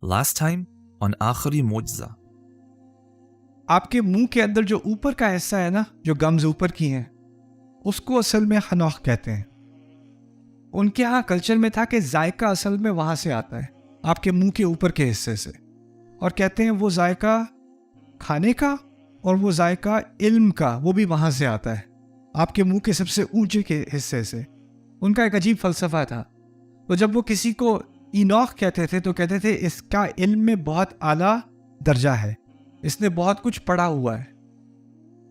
Last time on آخری معجزہ. آپ کے منہ کے اندر جو اوپر کا حصہ ہے نا، جو گمز اوپر کی ہیں، اس کو اصل میں خنوخ کہتے ہیں. ان کے ہاں کلچر میں تھا کہ ذائقہ اصل میں وہاں سے آتا ہے، آپ کے منہ کے اوپر کے حصے سے، اور کہتے ہیں وہ ذائقہ کھانے کا اور وہ ذائقہ علم کا وہ بھی وہاں سے آتا ہے، آپ کے منہ کے سب سے اونچے کے حصے سے. ان کا ایک عجیب فلسفہ تھا. تو جب وہ کسی کو اینوخ کہتے تھے تو کہتے تھے اس کا علم میں بہت اعلیٰ درجہ ہے، اس نے بہت کچھ پڑھا ہوا ہے،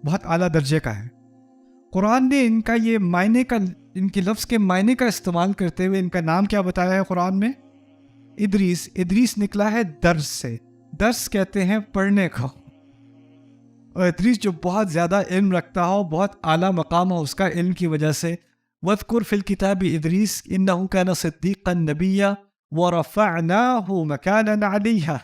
بہت اعلیٰ درجے کا ہے. قرآن نے ان کا یہ معنی کا، ان کے لفظ کے معنی کا استعمال کرتے ہوئے ان کا نام کیا بتایا ہے قرآن میں؟ ادریس. ادریس نکلا ہے درس سے. درس کہتے ہیں پڑھنے کو. اور ادریس جو بہت زیادہ علم رکھتا ہو، بہت اعلیٰ مقام ہو اس کا علم کی وجہ سے. وَاذْكُرْ فِي الْكِتَابِ إِدْرِيسَ إِنَّهُ كَانَ صِدِّيقًا نَبِيًّا وَرَفَعْنَاهُ مَكَانًا عَلِيًّا.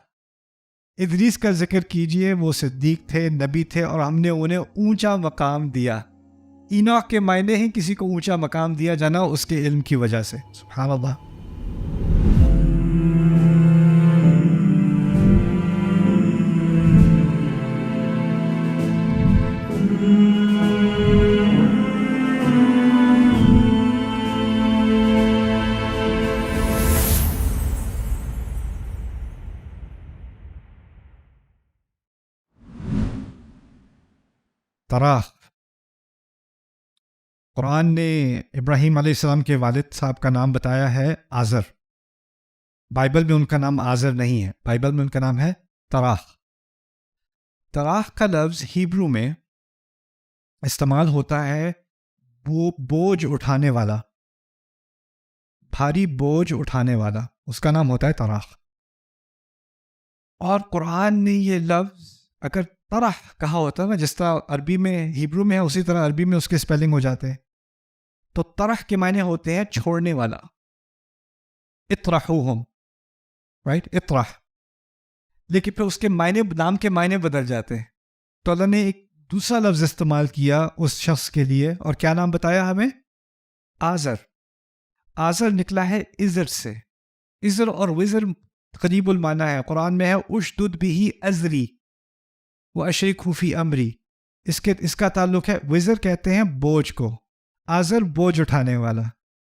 ادریس کا ذکر کیجئے، وہ صدیق تھے، نبی تھے، اور ہم نے انہیں اونچا مقام دیا. اینوخ کے معنی ہیں کسی کو اونچا مقام دیا جانا اس کے علم کی وجہ سے. سبحان اللہ. تراخ. قرآن نے ابراہیم علیہ السلام کے والد صاحب کا نام بتایا ہے آزر. بائبل میں ان کا نام آزر نہیں ہے، بائبل میں ان کا نام ہے تراخ. تراخ کا لفظ ہیبرو میں استعمال ہوتا ہے وہ بوجھ اٹھانے والا، بھاری بوجھ اٹھانے والا، اس کا نام ہوتا ہے تراخ. اور قرآن نے یہ لفظ اگر طرح کہا ہوتا نا، جس طرح عربی میں ہیبرو میں ہے اسی طرح عربی میں اس کے سپیلنگ ہو جاتے ہیں، تو طرح کے معنی ہوتے ہیں چھوڑنے والا. اطرحوہم، رائٹ، اطرح. لیکن پھر اس کے معنی، نام کے معنی بدل جاتے ہیں. تو اللہ نے ایک دوسرا لفظ استعمال کیا اس شخص کے لیے، اور کیا نام بتایا ہمیں؟ آزر. آزر نکلا ہے ازر سے. ازر اور وزر قریب المعنی ہے. قرآن میں ہے اشدد بہ ازری واشرکہ فی امری. اس کا تعلق ہے، وزر کہتے ہیں بوجھ کو، آزر بوجھ اٹھانے والا.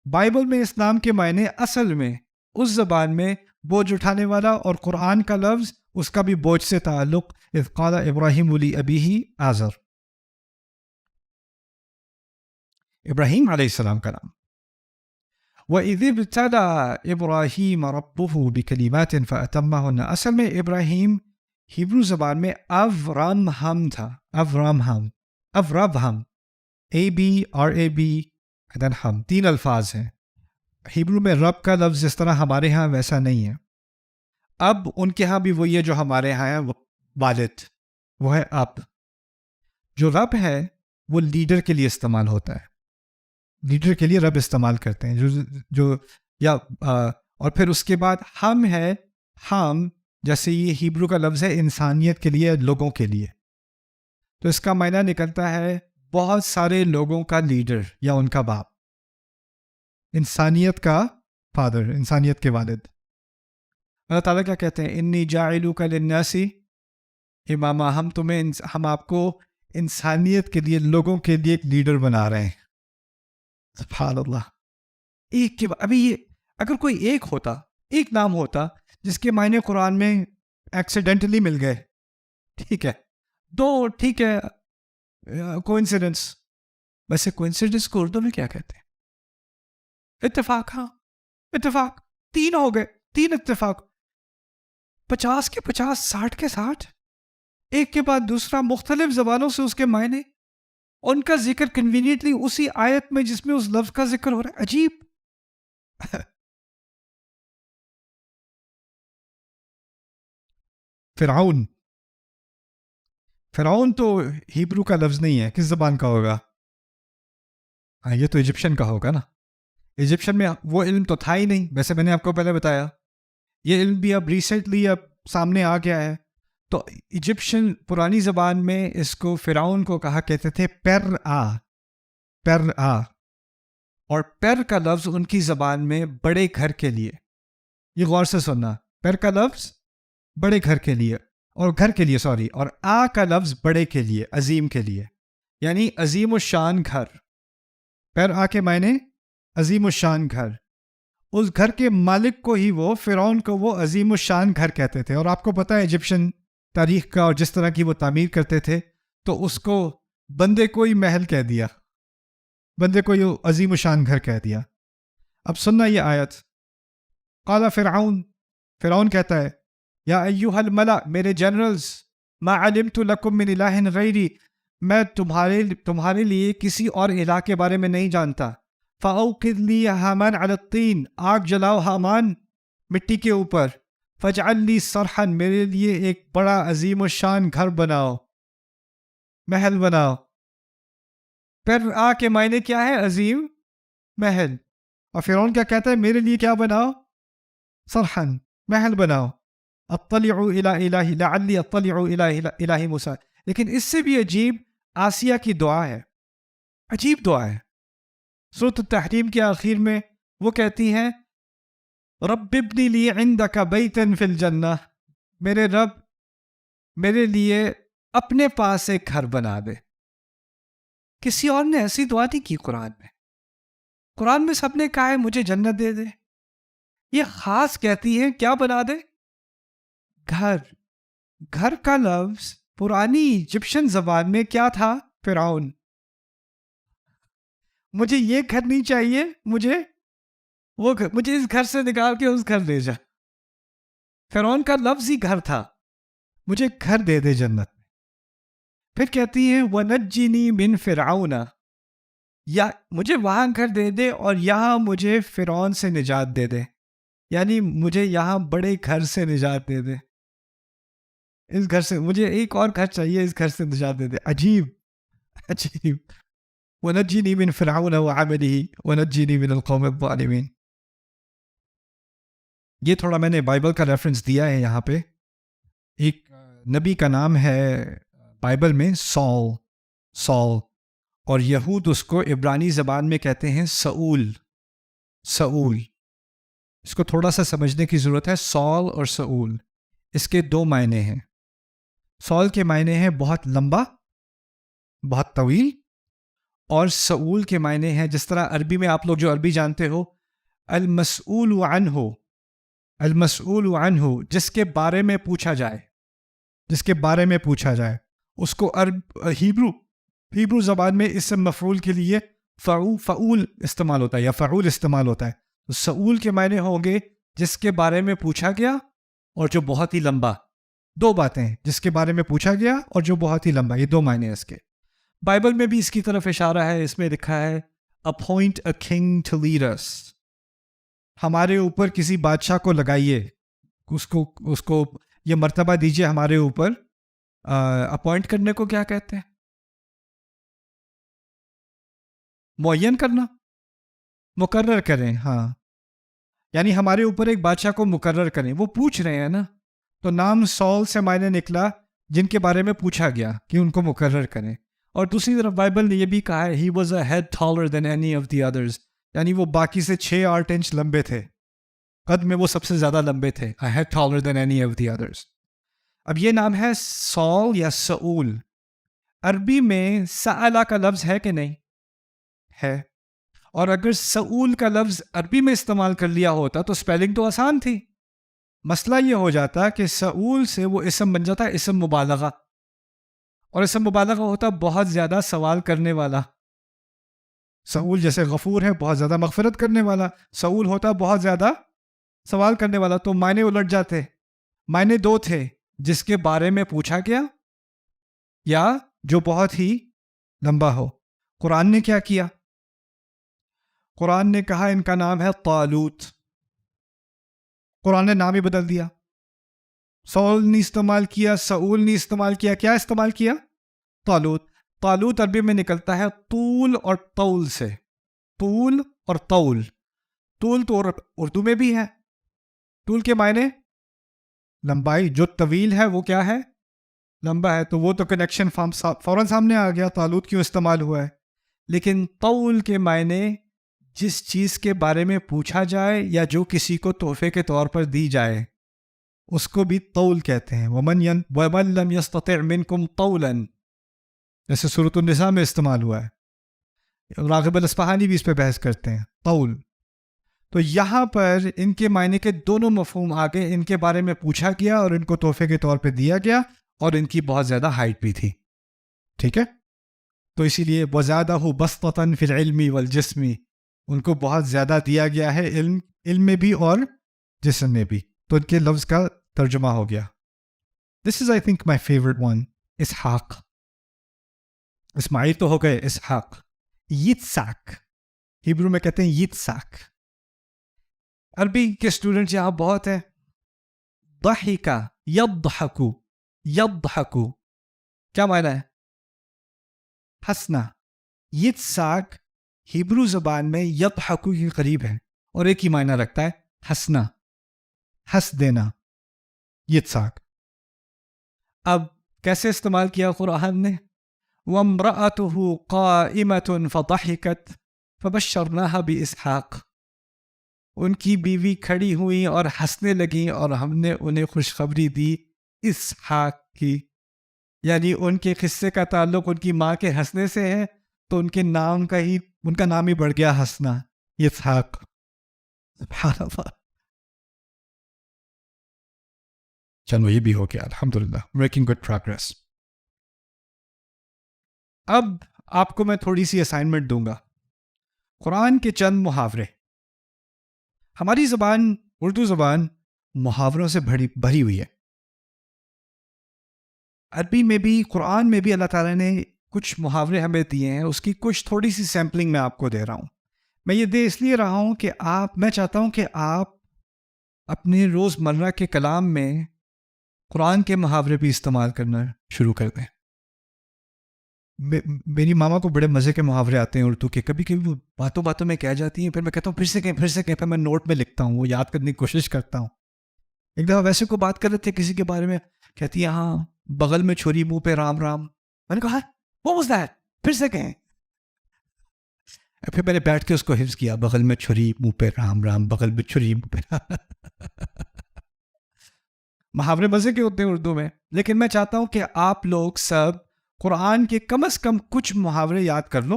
بائبل میں اس نام کے معنی اصل میں اس زبان میں بوجھ اٹھانے والا، اور قرآن کا لفظ اس کا بھی بوجھ سے تعلق. اذ قال ابراہیم لابیہ آزر، ابراہیم علیہ السلام کا نام. وَإِذِ ابْتَلَىٰ إِبْرَاهِيمَ رَبُّهُ بِكَلِمَاتٍ فَأَتَمَّهُنَّ. اصل میں ابراہیم ہیبرو زبان میں اورامہم تھا. اورابہم، ABRAB ہم، تین الفاظ ہیں. ہیبرو میں رب کا لفظ جس طرح ہمارے ہاں ویسا نہیں ہے. اب ان کے ہاں بھی وہی ہے جو ہمارے ہاں ہے، والد، وہ ہے اب. جو رب ہے وہ لیڈر کے لیے استعمال ہوتا ہے، لیڈر کے لیے رب استعمال کرتے ہیں جو یا اور پھر اس کے بعد ہم ہے، ہم جیسے یہ ہیبرو کا لفظ ہے انسانیت کے لیے، لوگوں کے لیے. تو اس کا معنی نکلتا ہے بہت سارے لوگوں کا لیڈر یا ان کا باپ، انسانیت کا فادر، انسانیت کے والد. اللہ تعالیٰ کیا کہتے ہیں؟ انی جاعلک للناس اماما. ہم آپ کو انسانیت کے لیے، لوگوں کے لیے ایک لیڈر بنا رہے ہیں. سبحان اللہ. ایک کے ابھی یہ اگر کوئی ایک ہوتا، ایک نام ہوتا جس کے معنی قرآن میں ایکسیڈنٹلی مل گئے، ٹھیک ہے، دو، ٹھیک ہے، کوئنسیڈنس. ویسے کوئنسیڈنس کو اردو میں کیا کہتے ہیں؟ اتفاق. ہاں، اتفاق. تین ہو گئے، تین اتفاق، 50 کے 50، 60 کے 60، ایک کے بعد دوسرا، مختلف زبانوں سے اس کے معنی، ان کا ذکر کنوینئنٹلی اسی آیت میں جس میں اس لفظ کا ذکر ہو رہا ہے. عجیب. فرعون. فرعون تو ہیبرو کا لفظ نہیں ہے، کس زبان کا ہوگا؟ ہاں، یہ تو ایجپشن کا ہوگا نا. ایجپشن میں وہ علم تو تھا ہی نہیں. ویسے میں نے آپ کو پہلے بتایا یہ علم بھی اب ریسنٹلی اب سامنے آ گیا ہے. تو ایجپشن پرانی زبان میں اس کو فرعون کو کہا کہتے تھے پر آ. اور پر کا لفظ ان کی زبان میں بڑے گھر کے لیے. یہ غور سے سننا، پر کا لفظ بڑے گھر کے لیے، اور گھر کے لیے سوری، اور آ کا لفظ بڑے کے لیے، عظیم کے لیے، یعنی عظیم الشان گھر. پھر آ کے معنی عظیم الشان گھر. اس گھر کے مالک کو ہی وہ فرعون کو وہ عظیم الشان گھر کہتے تھے. اور آپ کو پتہ ہے ایجپشن تاریخ کا اور جس طرح کی وہ تعمیر کرتے تھے، تو اس کو بندے کو ہی محل کہہ دیا، بندے کو یہ عظیم الشان گھر کہہ دیا. اب سننا یہ آیت. قال فرعون کہتا ہے یا ایھا الملأ، میرے جنرلز، ما علمت لکم من الہ غیری، میں تمہارے لیے کسی اور الہ کے بارے میں نہیں جانتا. فاوقد لی ہامان علی الطین، آگ جلاؤ ہامان مٹی کے اوپر. فاجعل لی صرحا، میرے لیے ایک بڑا عظیم الشان گھر بناؤ، محل بناؤ. پھر آ کے معنی کیا ہے؟ عظیم محل. اور فرعون کیا کہتا ہے؟ میرے لیے کیا بناؤ؟ صرحا، محل بناؤ. اطلع الی الہ لعلی اطلع الی الہ موسیٰ. لیکن اس سے بھی عجیب آسیہ کی دعا ہے، عجیب دعا ہے. سورۃ التحریم کے آخر میں وہ کہتی ہیں رب ابنی لی عندک بیتا فی الجنہ، میرے رب میرے لیے اپنے پاس ایک گھر بنا دے. کسی اور نے ایسی دعا نہیں کی قرآن میں. قرآن میں سب نے کہا ہے مجھے جنت دے دے. یہ خاص کہتی ہے کیا بنا دے؟ گھر. گھر کا لفظ پرانی ایجپشن زبان میں کیا تھا؟ فرعون. مجھے یہ گھر نہیں چاہیے، مجھے وہ گھر، مجھے اس گھر سے نکال کے اس گھر لے جا. فرعون کا لفظ ہی گھر تھا. مجھے گھر دے دے جنت. پھر کہتی ہیں وَنَجِّنِي مِن فِرْعَوْنَ، یا مجھے وہاں گھر دے دے اور یہاں مجھے فرعون سے نجات دے دے، یعنی مجھے یہاں بڑے گھر سے نجات دے دے. اس گھر سے مجھے ایک اور گھر چاہیے، اس گھر سے نجات دے دے. عجیب عجیب. وَنَجِّنِي مِن فِرْعَوْنَ وَعَمَلِهِ وَنَجِّنِي مِنَ الْقَوْمِ الظَّالِمِينَ. یہ تھوڑا میں نے بائبل کا ریفرنس دیا ہے یہاں پہ. ایک نبی کا نام ہے بائبل میں سال، اور یہود اس کو عبرانی زبان میں کہتے ہیں سعول. اس کو تھوڑا سا سمجھنے کی ضرورت ہے. سال اور سعول، اس کے دو معنی ہیں. سال کے معنی ہیں بہت لمبا، بہت طویل، اور سعول کے معنی ہیں جس طرح عربی میں آپ لوگ جو عربی جانتے ہو، المسئول عنہ، جس کے بارے میں پوچھا جائے، اس کو ہیبرو زبان میں اسم مفعول کے لیے فعول استعمال ہوتا ہے یا فعول استعمال ہوتا ہے. تو سعول کے معنی ہوں گے جس کے بارے میں پوچھا گیا اور جو بہت ہی لمبا. دو باتیں، جس کے بارے میں پوچھا گیا اور جو بہت ہی لمبا، یہ دو معنی ہیں اس کے. بائبل میں بھی اس کی طرف اشارہ ہے. اس میں لکھا ہے appoint a king to lead us, ہمارے اوپر کسی بادشاہ کو لگائیے، اس کو یہ مرتبہ دیجیے ہمارے اوپر. اپوائنٹ کرنے کو کیا کہتے ہیں؟ معین کرنا، مقرر کریں. ہاں، یعنی ہمارے اوپر ایک بادشاہ کو مقرر کریں. وہ پوچھ رہے ہیں نا، تو نام سال سے معنی نکلا جن کے بارے میں پوچھا گیا کہ ان کو مقرر کریں. اور دوسری طرف بائبل نے یہ بھی کہا ہے he was a head taller than any of the others، یعنی وہ باقی سے 6-8 انچ لمبے تھے، قد میں وہ سب سے زیادہ لمبے تھے. a head taller than any of the others. اب یہ نام ہے سال یا سعول. عربی میں سألہ کا لفظ ہے کہ نہیں؟ ہے. اور اگر سعول کا لفظ عربی میں استعمال کر لیا ہوتا تو سپیلنگ تو آسان تھی. مسئلہ یہ ہو جاتا کہ سعول سے وہ اسم بن جاتا اسم مبالغہ، اور اسم مبالغہ ہوتا بہت زیادہ سوال کرنے والا. سعول جیسے غفور ہے، بہت زیادہ مغفرت کرنے والا، سعول ہوتا بہت زیادہ سوال کرنے والا. تو معنی الٹ جاتے. معنی دو تھے، جس کے بارے میں پوچھا گیا یا جو بہت ہی لمبا ہو. قرآن نے کیا کیا؟ قرآن نے کہا ان کا نام ہے طالوت. قرآن نے نام ہی بدل دیا. سول نہیں استعمال کیا، سعول نہیں استعمال کیا، کیا استعمال کیا؟ طالوت. طالوت عربی میں نکلتا ہے طول اور طول سے. طول اور طول. طول تو اردو میں بھی ہے. طول کے معنی لمبائی. جو طویل ہے وہ کیا ہے؟ لمبا ہے. تو وہ تو کنیکشن فوراً سامنے آ گیا، طالوت کیوں استعمال ہوا ہے. لیکن طول کے معنی جس چیز کے بارے میں پوچھا جائے یا جو کسی کو تحفے کے طور پر دی جائے. اس کو بھی طول کہتے ہیں. وَمَن لَمْ يَسْتَطِعْ مِنْكُمْ طَوْلًا جیسے سورۃ النساء میں استعمال ہوا ہے. راغب الاصفہانی بھی اس پہ بحث کرتے ہیں طول. تو یہاں پر ان کے معنی کے دونوں مفہوم آگے ان کے بارے میں پوچھا گیا اور ان کو تحفے کے طور پہ دیا گیا اور ان کی بہت زیادہ ہائٹ بھی تھی. ٹھیک ہے, تو اسی لیے وَزَادَهُ بَسْطَةً فِي الْعِلْمِ وَالْجِسْمِ ان کو بہت زیادہ دیا گیا ہے علم میں بھی اور جسم میں بھی. تو ان کے لفظ کا ترجمہ ہو گیا. This is I think my favourite one, Ishaq. Ismail تو ہو گئے, اسحاق. یتساک ہیبرو میں کہتے ہیں یتساک. عربی کے اسٹوڈنٹ یہاں بہت ہیں. ضحکا یضحکو, یضحکو کیا معنی ہے؟ ہنسنا. یتساک ہیبرو زبان میں یضحکو کے قریب ہے اور ایک ہی معنی رکھتا ہے, ہنسنا, ہنس دینا. یتساک. اب کیسے استعمال کیا قرآن نے؟ وَامْرَأَتُهُ قَائِمَةٌ فَضَحِكَتْ فَبَشَّرْنَاهَا بِإِسْحَاقَ ان کی بیوی کھڑی ہوئی اور ہنسنے لگیں اور ہم نے انہیں خوشخبری دی اسحاق کی. یعنی ان کے قصے کا تعلق ان کی ماں کے ہنسنے سے ہے تو ان کا نام ہی بڑھ گیا ہنسنا, اسحاق. سبحان اللہ. چلو یہ بھی ہو گیا, الحمدللہ, میکنگ گڈ پروگریس. اب آپ کو میں تھوڑی سی اسائنمنٹ دوں گا. قرآن کے چند محاورے. ہماری زبان اردو زبان محاوروں سے بھری ہوئی ہے. عربی میں بھی قرآن میں بھی اللہ تعالیٰ نے کچھ محاورے ہمیں دیے ہیں, اس کی کچھ تھوڑی سی سیمپلنگ میں آپ کو دے رہا ہوں. میں یہ دے اس لیے رہا ہوں کہ میں چاہتا ہوں کہ آپ اپنے روزمرہ کے کلام میں قرآن کے محاورے بھی استعمال کرنا شروع کر دیں. میری ماما کو بڑے مزے کے محاورے آتے ہیں اردو کے. کبھی کبھی وہ باتوں میں کہہ جاتی ہیں, پھر میں کہتا ہوں پھر سے کہیں, پھر میں نوٹ میں لکھتا ہوں, وہ یاد کرنے کی کوشش کرتا ہوں. ایک دفعہ ویسے کو بات کر رہے تھے کسی کے بارے میں, کہتی ہے ہاں بغل میں چھری منہ پہ رام رام. میں نے کہا what was that؟ پھر سے کہیں. پھر میں نے بیٹھ کے اس کو حفظ کیا, بغل میں چھری منہ پہ رام رام, بغل میں چھری منہ پہ رام. محاورے مزے کے ہوتے ہیں اردو میں, لیکن میں چاہتا ہوں کہ آپ لوگ سب قرآن کے کم از کم کچھ محاورے یاد کر لو.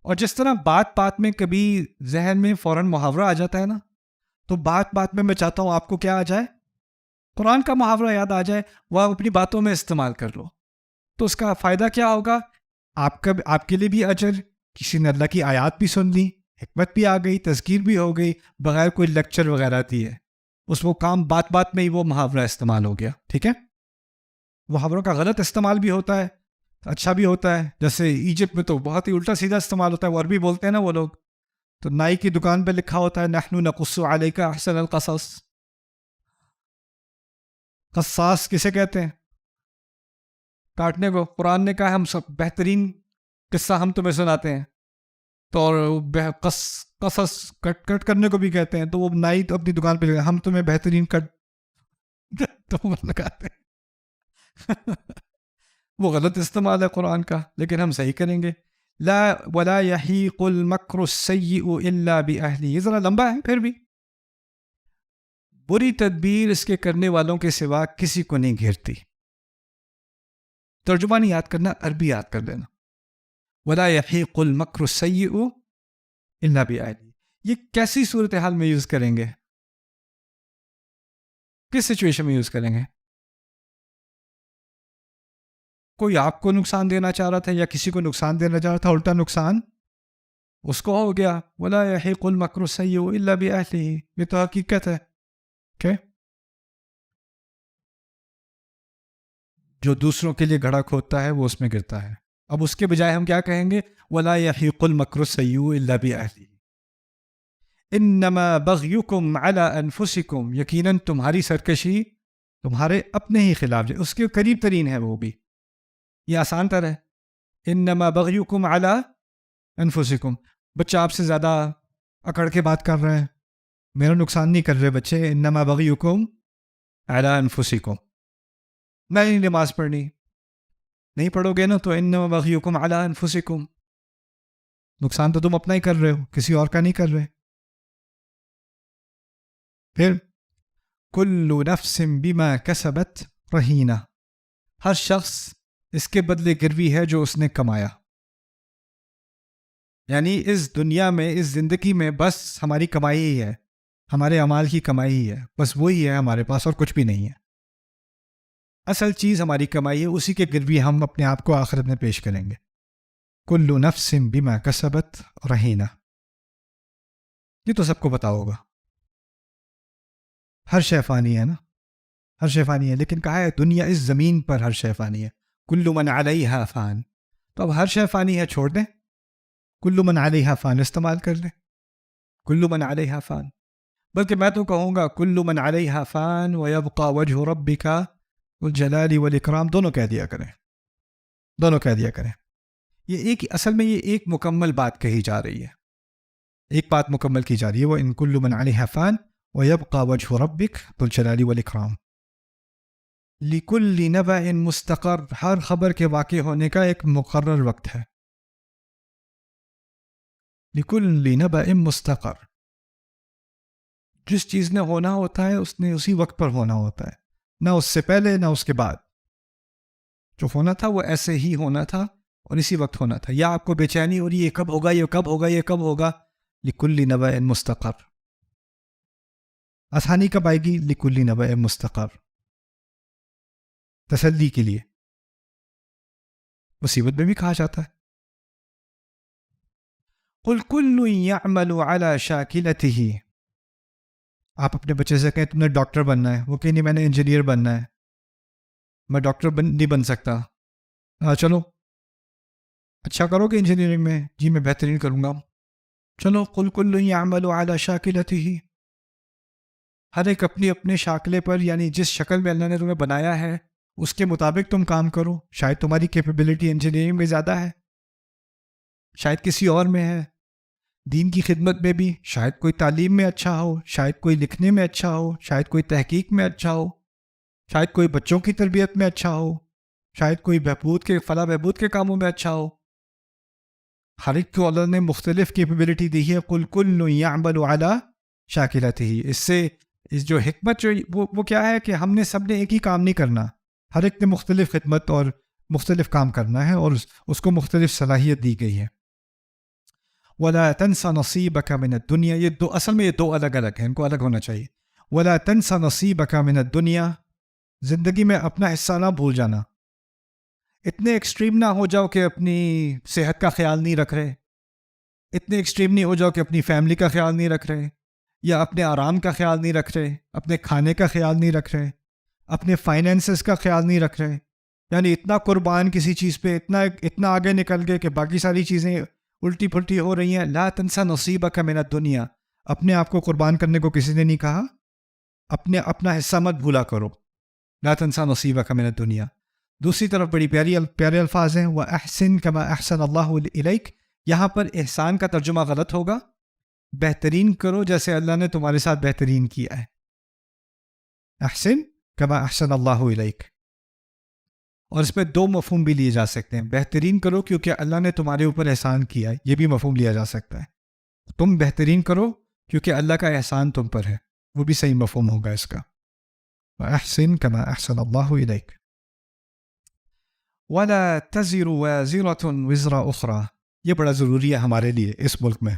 اور جس طرح بات میں کبھی ذہن میں فوراً محاورہ آ جاتا ہے نا, تو بات میں چاہتا ہوں آپ کو کیا آ جائے, قرآن کا محاورہ یاد آ جائے, وہ آپ اپنی باتوں میں استعمال کر لو. تو اس کا فائدہ کیا ہوگا؟ آپ کے لیے بھی اجر, کسی نے اللہ کی آیات بھی سن لی, حکمت بھی آ گئی, تذکیر بھی ہو گئی, بغیر کوئی لیکچر وغیرہ دیے. اس وہ کام بات میں ہی وہ محاورہ استعمال ہو گیا. ٹھیک ہے. محاوروں کا غلط استعمال بھی ہوتا ہے, اچھا بھی ہوتا ہے. جیسے ایجپٹ میں تو بہت ہی الٹا سیدھا استعمال ہوتا ہے, وہ عربی بولتے ہیں نا وہ لوگ, تو نائی کی دکان پہ لکھا ہوتا ہے نحن نقص علیک احسن القصص. قصاص کسے کہتے ہیں؟ کاٹنے کو. قرآن نے کہا ہم سب بہترین قصہ ہم تمہیں سناتے ہیں. تو اور قصص کٹ کرنے کو بھی کہتے ہیں. تو وہ نائی تو اپنی دکان پہ لکھا ہم تمہیں بہترین کٹ تو لگاتے ہیں. وہ غلط استعمال ہے قرآن کا, لیکن ہم صحیح کریں گے. لا ولا يحيق المكر السيء الا باهله. یہ ذرا لمبا ہے, پھر بھی بری تدبیر اس کے کرنے والوں کے سوا کسی کو نہیں گھیرتی. ترجمہ نہیں یاد کرنا, عربی یاد کر لینا. ولا يحيق المكر السيء الا باهله. یہ کیسی صورتحال میں یوز کریں گے, کس سچویشن میں یوز کریں گے؟ کوئی آپ کو نقصان دینا چاہ رہا تھا یا کسی کو نقصان دینا چاہ رہا تھا, الٹا نقصان اس کو ہو گیا. ولا يحيق المكر السيء الا باهله. یہ تو حقیقت ہے. جو دوسروں کے لیے گڑھا کھودتا ہے وہ اس میں گرتا ہے. اب اس کے بجائے ہم کیا کہیں گے؟ ولا يحيق المكر السيء الا باهله. انما بغيكم على انفسكم. یقیناً تمہاری سرکشی تمہارے اپنے ہی خلاف, اس کے قریب ترین ہے وہ بھی. یہ آسان تر ہے. انما بغيكم على انفسكم. بچہ آپ سے زیادہ اکڑ کے بات کر رہے ہیں, میرا نقصان نہیں کر رہے بچے. انما بغيكم على انفسكم. میں نہیں نماز پڑھنی, نہیں پڑھو گے نا تو انما بغيكم على انفسكم. نقصان تو تم اپنا ہی کر رہے ہو, کسی اور کا نہیں کر رہے. پھر کل نفس بما کسبت رہینہ، ہر شخص اس کے بدلے گروی ہے جو اس نے کمایا. یعنی اس دنیا میں، اس زندگی میں بس ہماری کمائی ہی ہے، ہمارے اعمال کی کمائی ہی ہے، بس وہی ہے ہمارے پاس اور کچھ بھی نہیں ہے. اصل چیز ہماری کمائی ہے، اسی کے گروی ہم اپنے آپ کو آخرت میں پیش کریں گے. کل نفس بما کسبت رہینہ، یہ تو سب کو پتا ہوگا. ہر شے فانی ہے نا، ہر شے فانی ہے، لیکن کہا ہے دنیا، اس زمین پر ہر شے فانی ہے. کل من علیہا فان، تو اب ہر شے فانی ہے چھوڑ دیں، کل من علیہا فان استعمال کر لیں. کل من علیہا فان، بلکہ میں تو کہوں گا کل من علیہا فان ویبقى وجہ ربک ذو الجلال والاکرام، دونوں کہہ دیا کریں، دونوں کہہ دیا کریں. یہ ایک، اصل میں یہ ایک مکمل بات کہی جا رہی ہے، ایک بات مکمل کی جا رہی ہے. وہ ان کل من علیہا فان ویبقى وجہ ربک ذو الجلال والاکرام. لکل نبأ مستقر، ہر خبر کے واقع ہونے کا ایک مقرر وقت ہے. لکل نبأ مستقر، جس چیز نے ہونا ہوتا ہے اس نے اسی وقت پر ہونا ہوتا ہے، نہ اس سے پہلے نہ اس کے بعد. جو ہونا تھا وہ ایسے ہی ہونا تھا اور اسی وقت ہونا تھا. یا آپ کو بے چینی ہو رہی ہے یہ کب ہوگا، یہ کب ہوگا، یہ کب ہوگا، لکل نبأ مستقر. آسانی کب آئے گی، لکل نبأ مستقر، تسلی کے لیے. مصیبت میں بھی کہا جاتا ہے. قل کل یعمل علی شاکلتہ، آپ اپنے بچے سے کہیں تم نے ڈاکٹر بننا ہے، وہ کہ نہیں میں نے انجینئر بننا ہے. میں ڈاکٹر نہیں بن سکتا. چلو اچھا کرو گے انجینئرنگ میں، جی میں بہترین کروں گا. چلو قل کل یعمل علی شاکلتہ، ہر ایک اپنی اپنے شاکلے پر، یعنی جس شکل میں اللہ نے تمہیں بنایا ہے اس کے مطابق تم کام کرو. شاید تمہاری کیپیبلٹی انجینئرنگ میں زیادہ ہے، شاید کسی اور میں ہے، دین کی خدمت میں بھی، شاید کوئی تعلیم میں اچھا ہو، شاید کوئی لکھنے میں اچھا ہو، شاید کوئی تحقیق میں اچھا ہو، شاید کوئی بچوں کی تربیت میں اچھا ہو، شاید کوئی فلاح بہبود کے کاموں میں اچھا ہو. ہر ایک کو اللہ نے مختلف کیپیبلٹی دی ہے. قل کل یعمل علی شاکلتہ، اس سے اس جو حکمت جو وہ کیا ہے کہ ہم نے سب نے ایک ہی کام نہیں کرنا، ہر ایک نے مختلف خدمت اور مختلف کام کرنا ہے، اور اس کو مختلف صلاحیت دی گئی ہے. وَلَا تَنْسَ نَصِيبَكَ مِنَ الدُّنْيَا، یہ دو اصل میں یہ دو الگ الگ ہیں، ان کو الگ ہونا چاہیے. وَلَا تَنْسَ نَصِيبَكَ مِنَ الدُّنْيَا، زندگی میں اپنا حصہ نہ بھول جانا. اتنے ایکسٹریم نہ ہو جاؤ کہ اپنی صحت کا خیال نہیں رکھ رہے، اتنے ایکسٹریم نہیں ہو جاؤ کہ اپنی فیملی کا خیال نہیں رکھ رہے، یا اپنے آرام کا خیال نہیں رکھ رہے، اپنے کھانے کا خیال نہیں رکھ رہے، اپنے فائنینسز کا خیال نہیں رکھ رہے. یعنی اتنا قربان کسی چیز پہ، اتنا آگے نکل گئے کہ باقی ساری چیزیں الٹی پھلٹی ہو رہی ہیں. لا تنسا نصیبک من الدنیا، اپنے آپ کو قربان کرنے کو کسی نے نہیں کہا، اپنا حصہ مت بھولا کرو. لا تنسا نصیبک من الدنیا. دوسری طرف بڑی پیارے الفاظ ہیں، وَأَحْسِن كَمَا أَحْسَنَ اللَّهُ إِلَيْكَ. یہاں پر احسان کا ترجمہ غلط ہوگا، بہترین کرو جیسے اللہ نے تمہارے ساتھ بہترین کیا ہے. احسن کما احسن اللہ الیک. اور اس میں دو مفہوم بھی لیے جا سکتے ہیں، بہترین کرو کیونکہ اللہ نے تمہارے اوپر احسان کیا ہے، یہ بھی مفہوم لیا جا سکتا ہے. تم بہترین کرو کیونکہ اللہ کا احسان تم پر ہے، وہ بھی صحیح مفہوم ہوگا اس کا. احسن کما احسن اللہ الیک. ولا تزر وازرة وزر اخرى، یہ بڑا ضروری ہے ہمارے لیے اس ملک میں.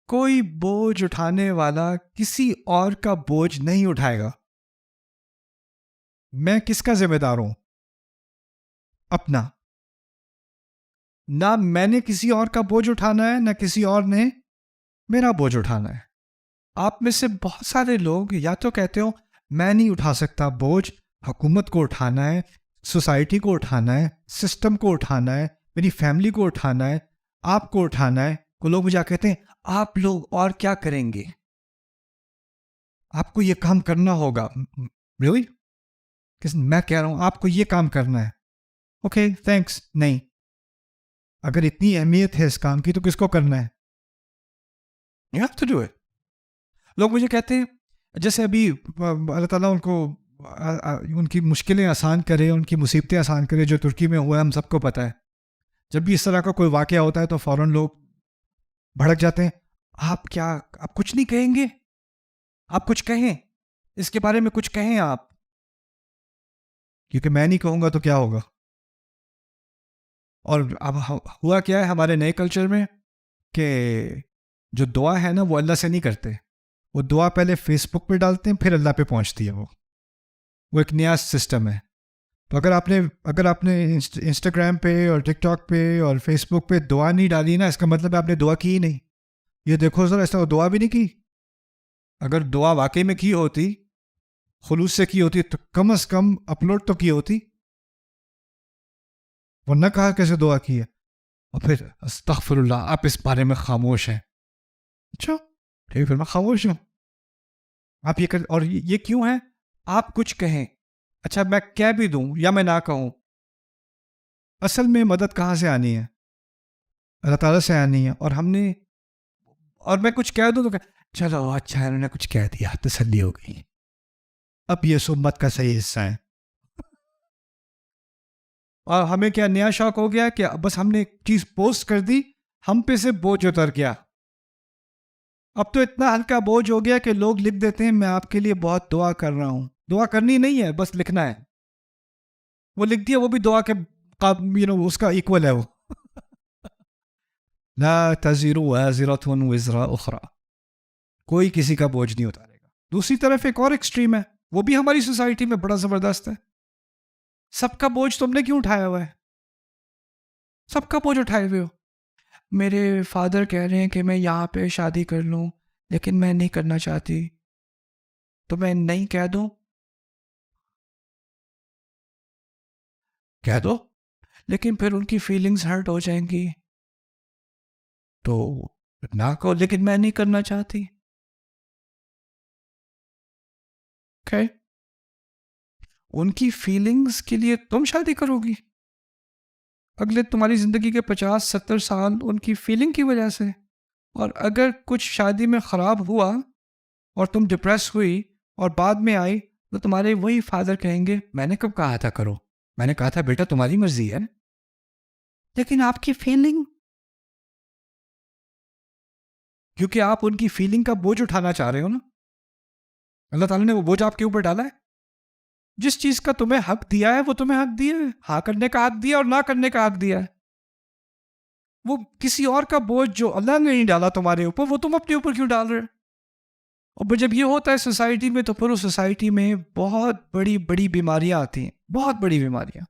کوئی بوجھ اٹھانے والا کسی اور کا بوجھ نہیں اٹھائے گا. میں کس کا ذمہ دار ہوں؟ اپنا. نہ میں نے کسی اور کا بوجھ اٹھانا ہے، نہ کسی اور نے میرا بوجھ اٹھانا ہے. آپ میں سے بہت سارے لوگ یا تو کہتے ہو میں نہیں اٹھا سکتا بوجھ، حکومت کو اٹھانا ہے، سوسائٹی کو اٹھانا ہے، سسٹم کو اٹھانا ہے، میری فیملی کو اٹھانا ہے، آپ کو اٹھانا ہے. کو لوگ مجھے کہتے ہیں آپ لوگ اور کیا کریں گے، آپ کو یہ کام کرنا ہوگا. really؟ میں کہہ رہا ہوں آپ کو یہ کام کرنا ہے. Okay thanks. نہیں، اگر اتنی اہمیت ہے اس کام کی تو کس کو کرنا ہے؟ You have to do it. لوگ مجھے کہتے ہیں جیسے ابھی اللہ تعالیٰ ان کی مشکلیں آسان کرے، ان کی مصیبتیں آسان کرے، جو ترکی میں ہوا ہے ہم سب کو پتہ ہے. جب بھی اس طرح کا کوئی واقعہ ہوتا ہے تو فوراً لوگ بھڑک جاتے ہیں. آپ کچھ نہیں کہیں گے؟ آپ کچھ کہیں اس کے بارے میں، کچھ کہیں آپ، کیونکہ میں نہیں کہوں گا تو کیا ہوگا. اور اب ہوا کیا ہے ہمارے نئے کلچر میں کہ جو دعا ہے نا وہ اللہ سے نہیں کرتے، وہ دعا پہلے فیس بک پہ ڈالتے ہیں پھر اللہ پہ پہنچتی ہے. وہ ایک نیا سسٹم ہے. تو اگر آپ نے انسٹاگرام پہ اور ٹک ٹاک پہ اور فیس بک پہ دعا نہیں ڈالی نا، اس کا مطلب ہے آپ نے دعا کی ہی نہیں. یہ دیکھو ذرا، ایسا دعا بھی نہیں کی. اگر دعا واقعی میں کی ہوتی، خلوص سے کی ہوتی، تو کم از کم اپلوڈ تو کی ہوتی. ورنہ کہا کیسے دعا کی ہے، اور پھر استغفر اللہ، آپ اس بارے میں خاموش ہیں. اچھا ٹھیک، پھر میں خاموش ہوں. آپ یہ اور یہ کیوں ہے؟ آپ کچھ کہیں، اچھا میں کہہ بھی دوں یا میں نہ کہوں، اصل میں مدد کہاں سے آنی ہے؟ اللہ تعالیٰ سے آنی ہے. اور میں کچھ کہہ دوں تو چلو اچھا انہوں نے کچھ کہہ دیا، تسلی ہو گئی. اب یہ سمت کا صحیح حصہ ہے. اور ہمیں کیا نیا شوق ہو گیا کہ بس ہم نے ایک چیز پوسٹ کر دی، ہم پہ سے بوجھ اتر گیا. اب تو اتنا ہلکا بوجھ ہو گیا کہ لوگ لکھ دیتے ہیں میں آپ کے لیے بہت دعا کر رہا ہوں. دعا کرنی نہیں ہے، بس لکھنا ہے. وہ لکھ دیا، وہ بھی دعا کے اس کا ایکول ہے. وہ لا تزر وازرۃ وزر اخرى، کوئی کسی کا بوجھ نہیں اتارے گا. دوسری طرف ایک اور ایکسٹریم ہے، وہ بھی ہماری سوسائٹی میں بڑا زبردست ہے. سب کا بوجھ تم نے کیوں اٹھایا ہوا ہے؟ سب کا بوجھ اٹھائے ہوئے ہو. میرے فادر کہہ رہے ہیں کہ میں یہاں پہ شادی کر لوں، لیکن میں نہیں کرنا چاہتی، تو میں نہیں کہہ دوں؟ کہہ دو، لیکن پھر ان کی فیلنگز ہرٹ ہو جائیں گی، تو نہ کہو لیکن میں نہیں کرنا چاہتی. okay. ان کی فیلنگز کے لیے تم شادی کرو گی؟ اگلے تمہاری زندگی کے 50-70 سال ان کی فیلنگ کی وجہ سے. اور اگر کچھ شادی میں خراب ہوا اور تم ڈپریس ہوئی اور بعد میں آئی، تو تمہارے وہی فادر کہیں گے میں نے کب کہا تھا کرو، میں نے کہا تھا بیٹا تمہاری مرضی ہے، لیکن آپ کی فیلنگ، کیونکہ آپ ان کی فیلنگ کا بوجھ اٹھانا چاہ رہے ہو نا. اللہ تعالیٰ نے وہ بوجھ آپ کے اوپر ڈالا ہے. جس چیز کا تمہیں حق دیا ہے وہ تمہیں حق دیا ہے، ہاں کرنے کا حق دیا اور نہ کرنے کا حق دیا ہے. وہ کسی اور کا بوجھ جو اللہ نے نہیں ڈالا تمہارے اوپر، وہ تم اپنے اوپر کیوں ڈال رہے؟ اور جب یہ ہوتا ہے سوسائٹی میں، تو پھر اس سوسائٹی میں بہت بڑی بڑی بیماریاں آتی ہیں، بہت بڑی بیماریاں.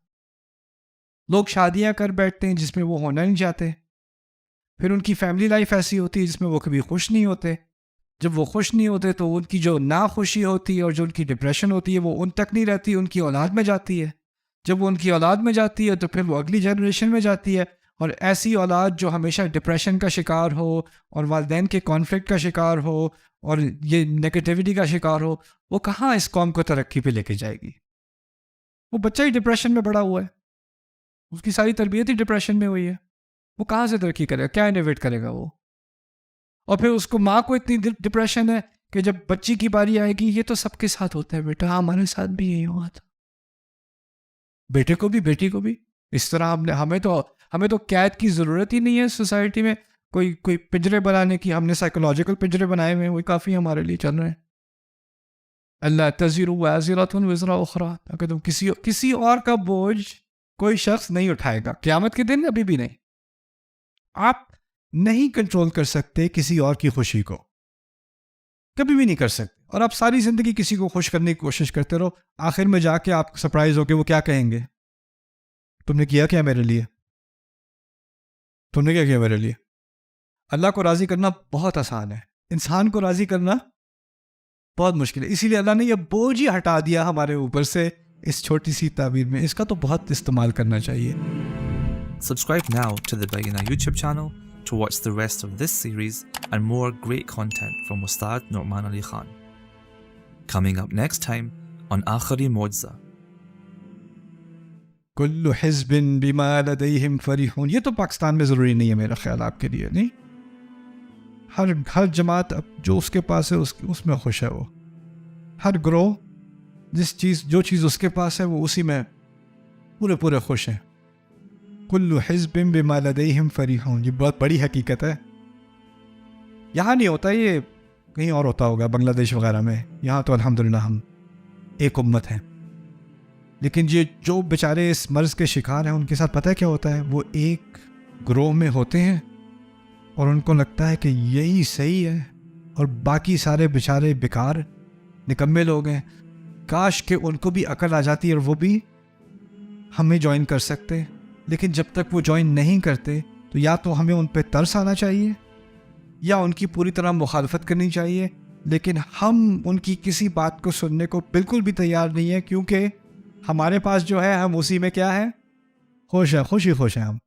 لوگ شادیاں کر بیٹھتے ہیں جس میں وہ ہونا نہیں چاہتے، پھر ان کی فیملی لائف ایسی ہوتی ہے جس میں وہ کبھی خوش نہیں ہوتے. جب وہ خوش نہیں ہوتے تو ان کی جو ناخوشی ہوتی ہے اور جو ان کی ڈپریشن ہوتی ہے وہ ان تک نہیں رہتی، ان کی اولاد میں جاتی ہے. جب وہ ان کی اولاد میں جاتی ہے تو پھر وہ اگلی جنریشن میں جاتی ہے. اور ایسی اولاد جو ہمیشہ ڈپریشن کا شکار ہو اور والدین کے کانفلکٹ کا شکار ہو اور یہ نیگیٹیوٹی کا شکار ہو، وہ کہاں اس قوم کو ترقی پہ لے کے جائے گی؟ وہ بچہ ہی ڈپریشن میں بڑا ہوا ہے، اس کی ساری تربیت ہی ڈپریشن میں ہوئی ہے، وہ کہاں سے ترقی کرے گا؟ کیا انوویٹ کرے گا وہ؟ اور پھر اس کو ماں کو اتنی ڈپریشن ہے کہ جب بچی کی باری آئے گی، یہ تو سب کے ساتھ ہوتا ہے بیٹا، ہاں ہمارے ساتھ بھی یہی ہوا تھا، بیٹے کو بھی بیٹی کو بھی اس طرح. ہمیں تو قید کی ضرورت ہی نہیں ہے سوسائٹی میں، کوئی پنجرے بنانے کی. ہم نے سائیکولوجیکل پنجرے بنائے ہوئے ہیں، وہی کافی ہمارے لیے چل رہے ہیں. اللہ تزر وازرۃ وزر اخرى، اگر تم کسی اور کا بوجھ کوئی شخص نہیں اٹھائے گا قیامت کے دن، ابھی بھی نہیں. آپ نہیں کنٹرول کر سکتے کسی اور کی خوشی کو، کبھی بھی نہیں کر سکتے. اور آپ ساری زندگی کسی کو خوش کرنے کی کوشش کرتے رہو، آخر میں جا کے آپ سرپرائز ہو کے وہ کیا کہیں گے؟ تم نے کیا میرے لیے؟ تم نے کیا کیا میرے لیے؟ اللہ کو راضی کرنا بہت آسان ہے، انسان کو راضی کرنا بہت مشکل ہے. اسی لیے اللہ نے یہ بوجھ ہی ہٹا دیا ہمارے اوپر سے اس چھوٹی سی تعبیر میں. اس کا تو بہت استعمال کرنا چاہیے. Subscribe now to the Bayyinah YouTube channel to watch the rest of this series and more great content from Ustad Nu'man Ali Khan. Coming up next time on Akhari Mo'jza. کل حزب بما لدیہم فرحون، یہ تو پاکستان میں ضروری نہیں ہے میرا خیال، آپ کے لیے نہیں. ہر جماعت جو اس کے پاس ہے اس میں خوش ہے. وہ ہر گروہ جو چیز اس کے پاس ہے وہ اسی میں پورے خوش ہیں. کل حزب بما لدیہم فرحون، یہ بہت بڑی حقیقت ہے. یہاں نہیں ہوتا یہ کہیں اور ہوتا ہوگا بنگلہ دیش وغیرہ میں، یہاں تو الحمدللہ ہم ایک امت ہیں. لیکن یہ جو بیچارے اس مرض کے شکار ہیں ان کے ساتھ پتہ ہے کیا ہوتا ہے؟ وہ ایک گروہ میں ہوتے ہیں اور ان کو لگتا ہے کہ یہی صحیح ہے اور باقی سارے بیچارے بیکار نکمے لوگ ہیں. کاش کہ ان کو بھی عقل آ جاتی اور وہ بھی ہمیں جوائن کر سکتے. لیکن جب تک وہ جوائن نہیں کرتے تو یا تو ہمیں ان پہ ترس آنا چاہیے یا ان کی پوری طرح مخالفت کرنی چاہیے. لیکن ہم ان کی کسی بات کو سننے کو بالکل بھی تیار نہیں ہیں، کیونکہ ہمارے پاس جو ہے ہم اسی میں کیا ہے، خوش ہیں، خوش ہیں ہم.